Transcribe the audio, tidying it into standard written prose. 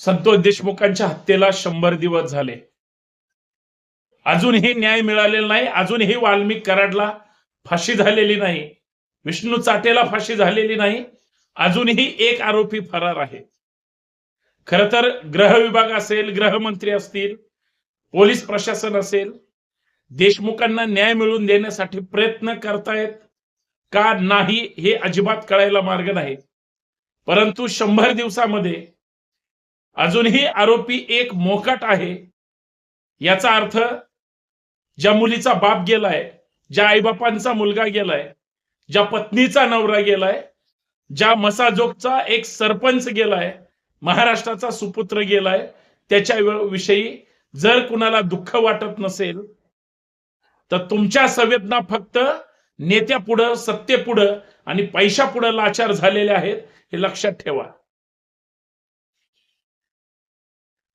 संतोष देशमुखांच्या हत्येला 100 दिवस झाले. अजूनही न्याय मिळालेला नाही. अजूनही वाल्मिक कराडला फाशी झालेली नाही. विष्णू चाटेला फाशी झालेली नाही. अजूनही एक आरोपी फरार आहे. खरं तर गृह विभाग असेल, गृहमंत्री असतील, पोलीस प्रशासन असेल, देशमुखांना न्याय मिळवून देण्यासाठी प्रयत्न करतायत का नाही हे अजिबात कळायला मार्ग नाही. परंतु 100 दिवसामध्ये अजूनही आरोपी एक मोकाट आहे. याचा अर्थ ज्या मुलीचा बाप गेलाय, ज्या आईबापांचा मुलगा गेलाय, ज्या पत्नीचा नवरा गेलाय, ज्या मसाजोगचा एक सरपंच गेलाय, महाराष्ट्राचा सुपुत्र गेलाय, त्याच्या विषयी जर कुणाला दुःख वाटत नसेल तर तुमच्या संवेदना फक्त नेत्यापुढं, सत्तेपुढं आणि पैशापुढं लाचार झालेल्या आहेत, हे लक्षात ठेवा.